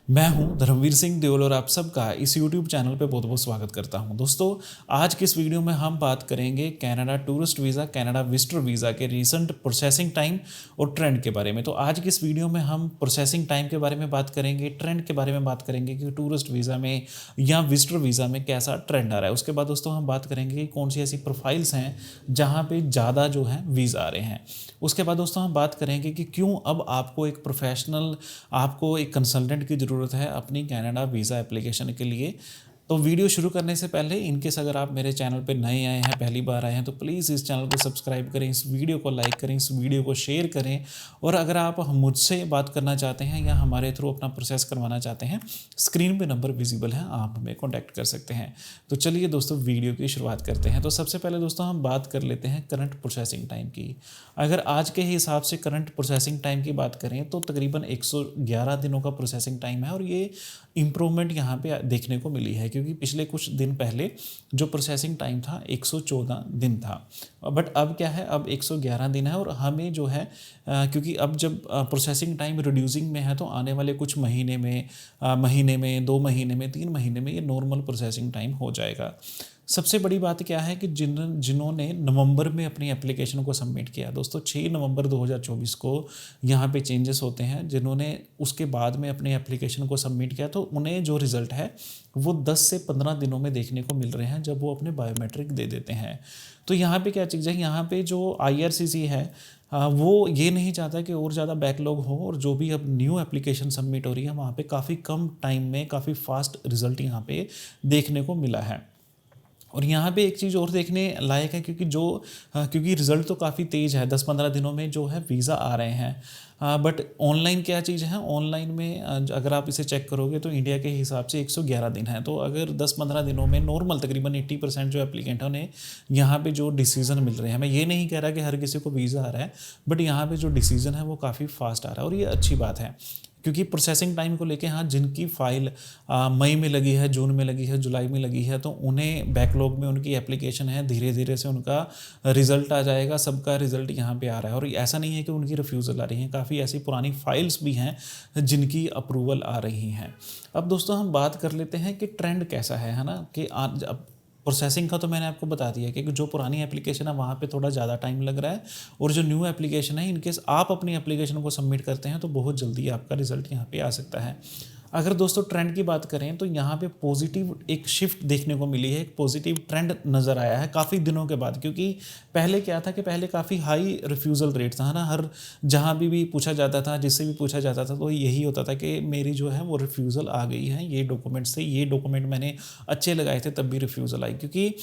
मैं हूं धर्मवीर सिंह देओल और आप सबका इस YouTube चैनल पे बहुत बहुत स्वागत करता हूं। दोस्तों, आज की इस वीडियो में हम बात करेंगे Canada tourist visa, Canada visitor visa के रीसेंट प्रोसेसिंग टाइम और ट्रेंड के बारे में। तो आज की इस वीडियो में हम प्रोसेसिंग टाइम के बारे में बात करेंगे, ट्रेंड के बारे में बात करेंगे कि टूरिस्ट वीज़ा में या विजिटर वीज़ा में कैसा ट्रेंड आ रहा है। उसके बाद दोस्तों हम बात करेंगे कि कौन सी ऐसी प्रोफाइल्स हैं जहाँ पे ज़्यादा जो है वीज़ा आ रहे हैं। उसके बाद दोस्तों हम बात करेंगे कि क्यों अब आपको एक प्रोफेशनल, आपको एक कंसल्टेंट की ज़रूरत है अपनी कनाडा वीज़ा एप्लीकेशन के लिए। तो वीडियो शुरू करने से पहले इनकेस अगर आप मेरे चैनल पे नए आए हैं, पहली बार आए हैं, तो प्लीज़ इस चैनल को सब्सक्राइब करें, इस वीडियो को लाइक करें, इस वीडियो को शेयर करें। और अगर आप मुझसे बात करना चाहते हैं या हमारे थ्रू अपना प्रोसेस करवाना चाहते हैं, स्क्रीन पे नंबर विजिबल है, आप हमें कॉन्टैक्ट कर सकते हैं। तो चलिए दोस्तों वीडियो की शुरुआत करते हैं। तो सबसे पहले दोस्तों हम बात कर लेते हैं करंट प्रोसेसिंग टाइम की। अगर आज के हिसाब से करंट प्रोसेसिंग टाइम की बात करें तो तकरीबन 111 दिनों का प्रोसेसिंग टाइम है। और ये इम्प्रूवमेंट यहाँ पे देखने को मिली है, क्योंकि पिछले कुछ दिन पहले जो प्रोसेसिंग टाइम था 114 दिन था, बट अब क्या है, अब 111 दिन है। और हमें जो है क्योंकि अब जब प्रोसेसिंग टाइम रिड्यूसिंग में है, तो आने वाले कुछ महीने में 2 महीने में 3 महीने में ये नॉर्मल प्रोसेसिंग टाइम हो जाएगा। सबसे बड़ी बात क्या है कि जिन्होंने नवंबर में अपनी एप्लीकेशन को सबमिट किया, दोस्तों 6 नवंबर 2024 को यहाँ पे चेंजेस होते हैं। जिन्होंने उसके बाद में अपनी एप्लीकेशन को सबमिट किया, तो उन्हें जो रिज़ल्ट है वो 10 से 15 दिनों में देखने को मिल रहे हैं, जब वो अपने बायोमेट्रिक दे देते हैं। तो यहाँ पे क्या चीज़ है, यहाँ पे जो IRCC है वो ये नहीं चाहता कि और ज़्यादा बैकलॉग हो, और जो भी अब न्यू एप्लीकेशन सबमिट हो रही है वहाँ पे काफ़ी कम टाइम में काफ़ी फास्ट रिज़ल्ट यहाँ पे देखने को मिला है। और यहाँ पे एक चीज़ और देखने लायक है, क्योंकि रिज़ल्ट तो काफ़ी तेज़ है, 10-15 दिनों में जो है वीज़ा आ रहे हैं। बट ऑनलाइन क्या चीज़ है, ऑनलाइन में अगर आप इसे चेक करोगे तो इंडिया के हिसाब से 111 दिन है। तो अगर 10-15 दिनों में नॉर्मल तकरीबन 80% जो एप्लीकेंट है उन्हें यहाँ पे जो डिसीज़न मिल रहे हैं, मैं ये नहीं कह रहा कि हर किसी को वीज़ा आ रहा है, बट यहाँ पे जो डिसीज़न है वो काफ़ी फास्ट आ रहा है। और ये अच्छी बात है, क्योंकि प्रोसेसिंग टाइम को लेके, हाँ, जिनकी फ़ाइल मई में लगी है, जून में लगी है, जुलाई में लगी है, तो उन्हें बैकलॉग में उनकी एप्लीकेशन है, धीरे धीरे से उनका रिज़ल्ट आ जाएगा। सबका रिज़ल्ट यहाँ पे आ रहा है। और ऐसा नहीं है कि उनकी रिफ्यूज़ल आ रही है, काफ़ी ऐसी पुरानी फाइल्स भी हैं जिनकी अप्रूवल आ रही हैं। अब दोस्तों हम बात कर लेते हैं कि ट्रेंड कैसा है ना, कि आज अब प्रोसेसिंग का तो मैंने आपको बता दिया कि जो पुरानी एप्लीकेशन है वहाँ पे थोड़ा ज़्यादा टाइम लग रहा है, और जो न्यू एप्लीकेशन है, इनकेस आप अपनी एप्लीकेशन को सबमिट करते हैं तो बहुत जल्दी आपका रिजल्ट यहाँ पे आ सकता है। अगर दोस्तों ट्रेंड की बात करें तो यहाँ पे पॉजिटिव एक शिफ्ट देखने को मिली है, एक पॉजिटिव ट्रेंड नज़र आया है काफ़ी दिनों के बाद। क्योंकि पहले क्या था कि पहले काफ़ी हाई रिफ्यूज़ल रेट था ना, हर जहाँ भी पूछा जाता था, जिससे भी पूछा जाता था, तो यही होता था कि मेरी जो है वो रिफ्यूज़ल आ गई है, ये डॉक्यूमेंट से, ये डॉक्यूमेंट मैंने अच्छे लगाए थे तब भी रिफ्यूज़ल आई। क्योंकि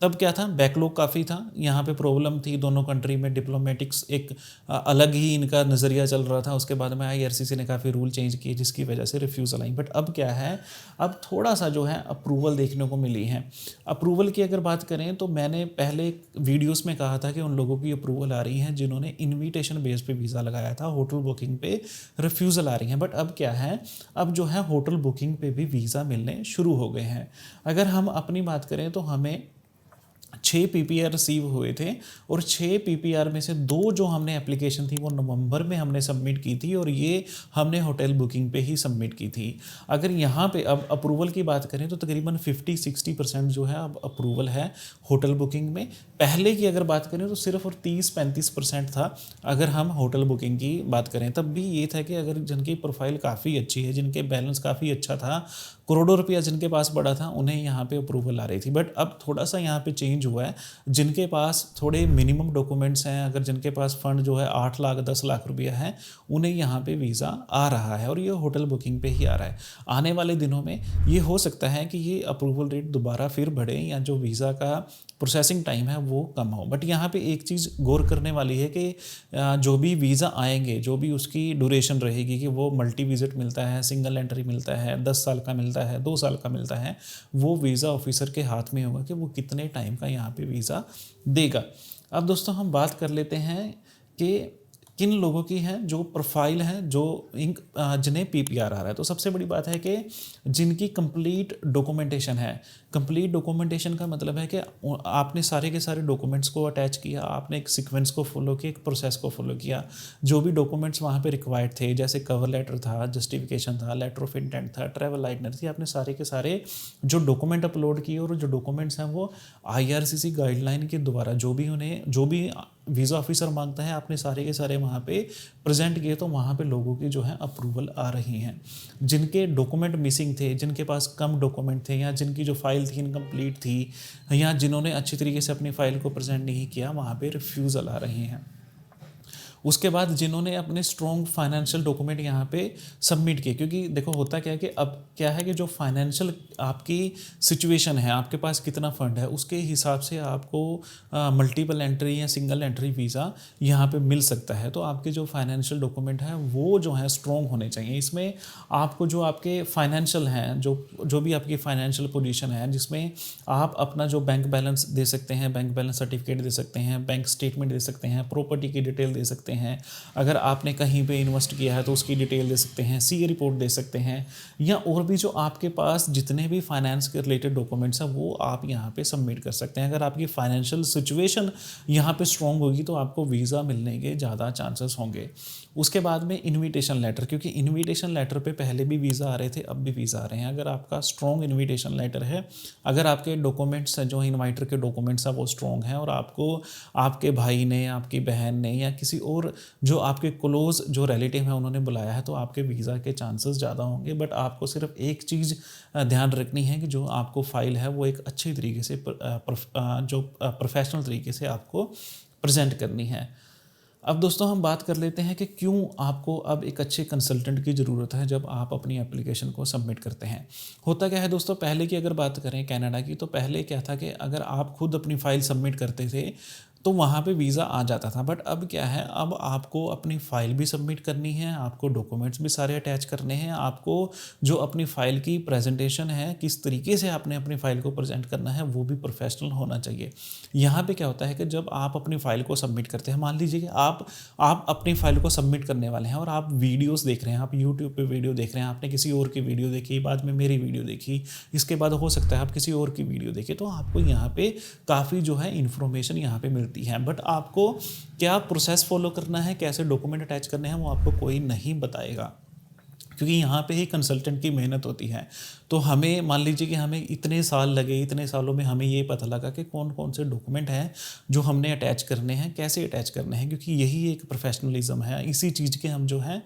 तब क्या था, बैकलॉग काफ़ी था, यहाँ पे प्रॉब्लम थी दोनों कंट्री में, डिप्लोमेटिक्स एक अलग ही इनका नज़रिया चल रहा था। उसके बाद में IRCC ने काफ़ी रूल चेंज किए, जिसकी वजह से रिफ्यूज़ल आई। बट अब क्या है, अब थोड़ा सा जो है अप्रूवल देखने को मिली है। अप्रूवल की अगर बात करें तो मैंने पहले वीडियोस में कहा था कि उन लोगों की अप्रूवल आ रही है जिन्होंने इन्विटेशन बेस पे वीज़ा लगाया था, होटल बुकिंग पे रिफ्यूज़ल आ रही है। बट अब क्या है, अब जो है होटल बुकिंग पे भी वीज़ा मिलने शुरू हो गए हैं। अगर हम अपनी बात करें तो हमें 6 PPR रिसीव हुए थे, और 6 PPR में से 2 जो हमने एप्लीकेशन थी वो नवंबर में हमने सबमिट की थी, और ये हमने होटल बुकिंग पे ही सबमिट की थी। अगर यहाँ पे अब अप्रूवल की बात करें तो तकरीबन 50-60% जो है अब अप्रूवल है होटल बुकिंग में। पहले की अगर बात करें तो सिर्फ और 30-35% था अगर हम होटल बुकिंग की बात करें। तब भी ये था कि अगर जिनकी प्रोफाइल काफ़ी अच्छी है, जिनके बैलेंस काफ़ी अच्छा था, करोड़ों रुपया जिनके पास पड़ा था, उन्हें यहाँ पे अप्रूवल आ रही थी। बट अब थोड़ा सा यहाँ पे चेंज हुआ है, जिनके पास थोड़े मिनिमम डॉक्यूमेंट्स हैं, अगर जिनके पास फंड जो है 8 लाख 10 लाख रुपया है, उन्हें यहाँ पे वीज़ा आ रहा है, और ये होटल बुकिंग पे ही आ रहा है। आने वाले दिनों में ये हो सकता है कि ये अप्रूवल रेट दोबारा फिर बढ़े, या जो वीज़ा का प्रोसेसिंग टाइम है वो कम हो। बट यहाँ पे एक चीज़ गौर करने वाली है कि जो भी वीज़ा आएंगे, जो भी उसकी ड्यूरेशन रहेगी, कि वो मल्टी विजिट मिलता है, सिंगल एंट्री मिलता है, 10 साल का मिलता है, 2 साल का मिलता है, वो वीज़ा ऑफिसर के हाथ में होगा कि वो कितने टाइम का यहाँ पे वीज़ा देगा। अब दोस्तों हम बात कर लेते हैं कि किन लोगों की है जो प्रोफाइल है जो जिन्हें पीपीआर आ रहा है। तो सबसे बड़ी बात है कि जिनकी कंप्लीट डॉक्यूमेंटेशन है। कंप्लीट डॉक्यूमेंटेशन का मतलब है कि आपने सारे के सारे डॉक्यूमेंट्स को अटैच किया, आपने एक सीक्वेंस को फॉलो किया, एक प्रोसेस को फॉलो किया। जो भी डॉक्यूमेंट्स वहाँ पे रिक्वायर्ड थे, जैसे कवर लेटर था, जस्टिफिकेशन था, लेटर ऑफ इंटेंट था, ट्रैवल आइटनर थी, आपने सारे के सारे जो डॉक्यूमेंट अपलोड किए और जो डॉक्यूमेंट्स हैं वो आईआरसीसी गाइडलाइन के द्वारा जो भी वीज़ा ऑफिसर मांगता है, आपने सारे के सारे वहाँ पे प्रेजेंट किए। तो वहाँ पे लोगों की जो है अप्रूवल आ रही हैं। जिनके डॉक्यूमेंट मिसिंग थे, जिनके पास कम डॉक्यूमेंट थे, या जिनकी जो फाइल थी इनकम्प्लीट थी, या जिन्होंने अच्छी तरीके से अपनी फाइल को प्रेजेंट नहीं किया, वहाँ पे रिफ्यूज़ल आ रही हैं। उसके बाद जिन्होंने अपने स्ट्रॉन्ग फाइनेंशियल डॉक्यूमेंट यहाँ पे सबमिट किए, क्योंकि देखो होता क्या है कि अब क्या है कि जो फाइनेंशियल आपकी सिचुएशन है, आपके पास कितना फंड है, उसके हिसाब से आपको मल्टीपल एंट्री या सिंगल एंट्री वीज़ा यहाँ पे मिल सकता है। तो आपके जो फाइनेंशियल डॉक्यूमेंट हैं वो जो है स्ट्रॉन्ग होने चाहिए। इसमें आपको जो आपके फाइनेंशियल हैं, जो भी आपकी फाइनेंशियल पोजीशन है, जिसमें आप अपना जो बैंक बैलेंस दे सकते हैं, बैंक बैलेंस सर्टिफिकेट दे सकते हैं, बैंक स्टेटमेंट दे सकते हैं, प्रॉपर्टी की डिटेल दे सकते हैं, अगर आपने कहीं पे इन्वेस्ट किया है तो उसकी डिटेल दे सकते हैं, सीए रिपोर्ट दे सकते हैं, या और भी जो आपके पास जितने भी फाइनेंस के रिलेटेड डॉक्यूमेंट्स हैं वो आप यहाँ पे सबमिट कर सकते हैं। अगर आपकी फाइनेंशियल सिचुएशन यहाँ पे स्ट्रॉन्ग होगी तो आपको वीज़ा मिलने के ज़्यादा चांसेस होंगे। उसके बाद में इन्विटेशन लेटर, क्योंकि इन्विटेशन लेटर पे पहले भी वीज़ा आ रहे थे, अब भी वीज़ा आ रहे हैं। अगर आपका स्ट्रॉन्ग इन्विटेशन लेटर है, अगर आपके डॉक्यूमेंट्स हैं, जो इन्वाइटर के डॉक्यूमेंट्स हैं वो स्ट्रॉन्ग हैं, और आपको आपके भाई ने, आपकी बहन ने, या किसी और जो आपके क्लोज जो रिलेटिव हैं उन्होंने बुलाया है, तो आपके वीज़ा के चांसेस ज़्यादा होंगे। बट आपको सिर्फ एक चीज़ ध्यान रखनी है कि जो आपको फ़ाइल है वो एक अच्छी तरीके से जो प्रोफेशनल तरीके से आपको प्रेजेंट करनी है। अब दोस्तों हम बात कर लेते हैं कि क्यों आपको अब एक अच्छे कंसल्टेंट की ज़रूरत है जब आप अपनी एप्लीकेशन को सबमिट करते हैं। होता क्या है दोस्तों, पहले की अगर बात करें कनाडा की, तो पहले क्या था कि अगर आप खुद अपनी फ़ाइल सबमिट करते थे तो वहाँ पे वीज़ा आ जाता था। बट अब क्या है, अब आपको अपनी फ़ाइल भी सबमिट करनी है, आपको डॉक्यूमेंट्स भी सारे अटैच करने हैं, आपको जो अपनी फ़ाइल की प्रेजेंटेशन है, किस तरीके से आपने अपनी फ़ाइल को प्रेजेंट करना है, वो भी प्रोफेशनल होना चाहिए। यहाँ पे क्या होता है कि जब आप अपनी फ़ाइल को सबमिट करते हैं, मान लीजिए कि आप अपनी फ़ाइल को सबमिट करने वाले हैं और आप वीडियोज़ देख रहे हैं, आप यूट्यूब पर वीडियो देख रहे हैं, आपने किसी और की वीडियो देखी, बाद में मेरी वीडियो देखी, इसके बाद हो सकता है आप किसी और की वीडियो देखें, तो आपको यहाँ पर काफ़ी जो है इन्फॉर्मेशन यहाँ पर मिलती है। बट आपको क्या प्रोसेस फॉलो करना है, कैसे डॉक्यूमेंट अटैच करने हैं, वो आपको कोई नहीं बताएगा, क्योंकि यहाँ पे ही कंसल्टेंट की मेहनत होती है। तो हमें मान लीजिए कि हमें इतने साल लगे, इतने सालों में हमें ये पता लगा कि कौन कौन से डॉक्यूमेंट हैं जो हमने अटैच करने हैं, कैसे अटैच करने हैं, क्योंकि यही एक प्रोफेशनलिज्म है। इसी चीज़ के हम जो हैं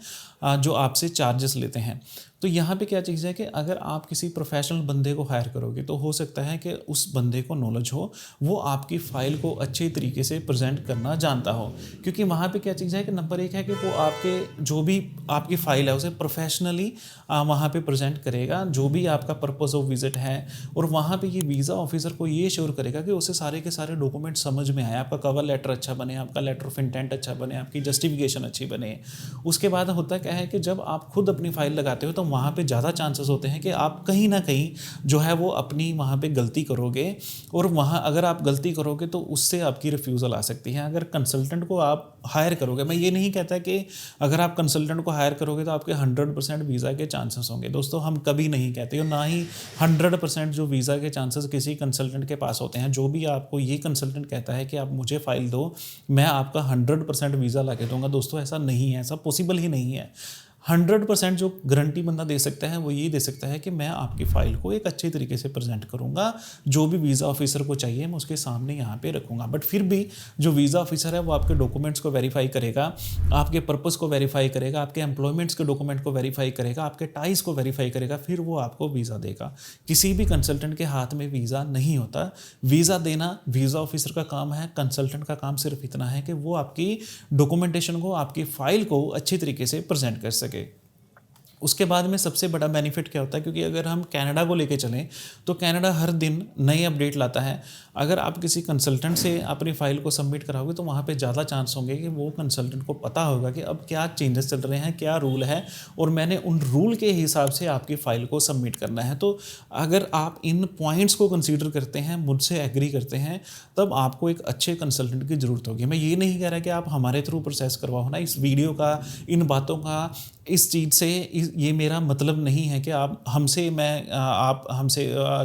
जो आपसे चार्जेस लेते हैं। तो यहाँ पे क्या चीज़ है कि अगर आप किसी प्रोफेशनल बंदे को हायर करोगे तो हो सकता है कि उस बंदे को नॉलेज हो, वो आपकी फ़ाइल को अच्छे तरीके से प्रेजेंट करना जानता हो। क्योंकि वहाँ पे क्या चीज़ है कि नंबर एक है कि वो आपके जो भी आपकी फ़ाइल है उसे प्रोफेशनली वहाँ पे प्रेजेंट करेगा, जो भी आपका पर्पस ऑफ विजिट है। और वहाँ पे ये वीज़ा ऑफिसर को ये श्योर करेगा कि उसे सारे के सारे डॉक्यूमेंट समझ में आए, आपका कवर लेटर अच्छा बने, आपका लेटर ऑफ इंटेंट अच्छा बने, आपकी जस्टिफिकेशन अच्छी बने। उसके बाद होता क्या है कि जब आप खुद अपनी फ़ाइल लगाते हो तो वहाँ पे ज़्यादा चांसेस होते हैं कि आप कहीं ना कहीं जो है वो अपनी वहाँ पे गलती करोगे, और वहाँ अगर आप गलती करोगे तो उससे आपकी रिफ्यूज़ल आ सकती है। अगर कंसल्टेंट को आप हायर करोगे, मैं ये नहीं कहता कि अगर आप कंसल्टेंट को हायर करोगे तो आपके 100% वीज़ा के चांसेस होंगे। दोस्तों हम कभी नहीं कहते, और ना ही 100% जो वीज़ा के चांसेस किसी कंसल्टेंट के पास होते हैं। जो भी आपको ये कंसल्टेंट कहता है कि आप मुझे फ़ाइल दो, मैं आपका 100% वीज़ा ला के दूँगा, दोस्तों ऐसा नहीं है, ऐसा पॉसिबल ही नहीं है। 100% जो गारंटी बंदा दे सकता है वो ये दे सकता है कि मैं आपकी फ़ाइल को एक अच्छे तरीके से प्रेजेंट करूँगा, जो भी वीज़ा ऑफिसर को चाहिए मैं उसके सामने यहाँ पे रखूँगा। बट फिर भी जो वीज़ा ऑफिसर है वो आपके डॉक्यूमेंट्स को वेरीफाई करेगा, आपके पर्पस को वेरीफाई करेगा, आपके एम्प्लॉयमेंट्स के डॉक्यूमेंट को वेरीफाई करेगा, आपके टाइज को वेरीफाई करेगा, फिर वो आपको वीज़ा देगा। किसी भी कंसल्टेंट के हाथ में वीज़ा नहीं होता। वीज़ा देना वीज़ा ऑफिसर का काम है, कंसल्टेंट का काम सिर्फ इतना है कि वो आपकी डॉक्यूमेंटेशन को, आपकी फ़ाइल को अच्छी तरीके से प्रेजेंट कर सके। उसके बाद में सबसे बड़ा बेनिफिट क्या होता है, क्योंकि अगर हम कनाडा को लेके चलें तो कनाडा हर दिन नई अपडेट लाता है। अगर आप किसी कंसल्टेंट से अपनी फ़ाइल को सबमिट कराओगे तो वहाँ पे ज़्यादा चांस होंगे कि वो कंसल्टेंट को पता होगा कि अब क्या चेंजेस चल रहे हैं, क्या रूल है, और मैंने उन रूल के हिसाब से आपकी फ़ाइल को सबमिट करना है। तो अगर आप इन पॉइंट्स को कंसीडर करते हैं, मुझसे एग्री करते हैं, तब आपको एक अच्छे कंसल्टेंट की ज़रूरत होगी। मैं ये नहीं कह रहा कि आप हमारे थ्रू प्रोसेस करवाओ ना। इस वीडियो का, इन बातों का, इस चीज़ से ये मेरा मतलब नहीं है कि आप हमसे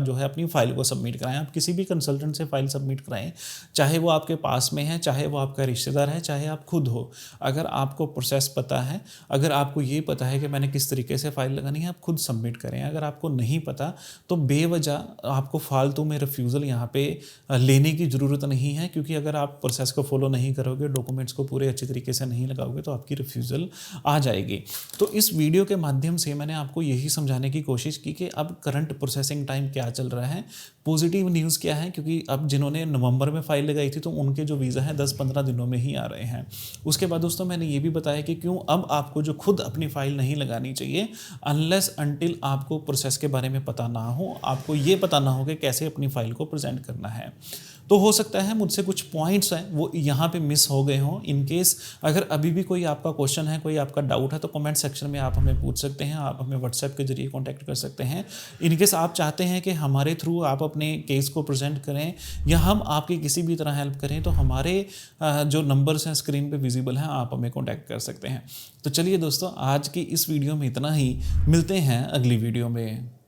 जो है अपनी फ़ाइल को सबमिट कराएं। आप किसी भी कंसल्टेंट से फ़ाइल सबमिट कराएं, चाहे वो आपके पास में है, चाहे वो आपका रिश्तेदार है, चाहे आप खुद हो। अगर आपको प्रोसेस पता है, अगर आपको ये पता है कि मैंने किस तरीके से फ़ाइल लगानी है, आप खुद सबमिट करें। अगर आपको नहीं पता तो बेवजह आपको फालतू में रिफ्यूज़ल यहाँ पे लेने की ज़रूरत नहीं है, क्योंकि अगर आप प्रोसेस को फॉलो नहीं करोगे, डॉक्यूमेंट्स को पूरे अच्छे तरीके से नहीं लगाओगे, तो आपकी रिफ्यूज़ल आ जाएगी। तो इस वीडियो के माध्यम से मैंने आपको यही समझाने की कोशिश की कि अब करंट प्रोसेसिंग टाइम क्या चल रहा है, पॉजिटिव न्यूज़ क्या है, क्योंकि अब जिन्होंने नवंबर में फ़ाइल लगाई थी तो उनके जो वीज़ा है 10-15 दिनों में ही आ रहे हैं। उसके बाद दोस्तों मैंने ये भी बताया कि क्यों अब आपको जो खुद अपनी फ़ाइल नहीं लगानी चाहिए अनलेस अनटिल आपको प्रोसेस के बारे में पता ना हो, आपको ये पता ना हो कि कैसे अपनी फ़ाइल को प्रेजेंट करना है। तो हो सकता है मुझसे कुछ पॉइंट्स हैं वो यहाँ पे मिस हो गए हों। इन केस अगर अभी भी कोई आपका क्वेश्चन है, कोई आपका डाउट है, तो कमेंट सेक्शन में आप हमें पूछ सकते हैं, आप हमें व्हाट्सएप के जरिए कांटेक्ट कर सकते हैं। इन केस आप चाहते हैं कि हमारे थ्रू आप अपने केस को प्रेजेंट करें या हम आपकी किसी भी तरह हेल्प करें, तो हमारे जो नंबर्स हैं स्क्रीन पे विजिबल हैं, आप हमें कांटेक्ट कर सकते हैं। तो चलिए दोस्तों, आज की इस वीडियो में इतना ही। मिलते हैं अगली वीडियो में।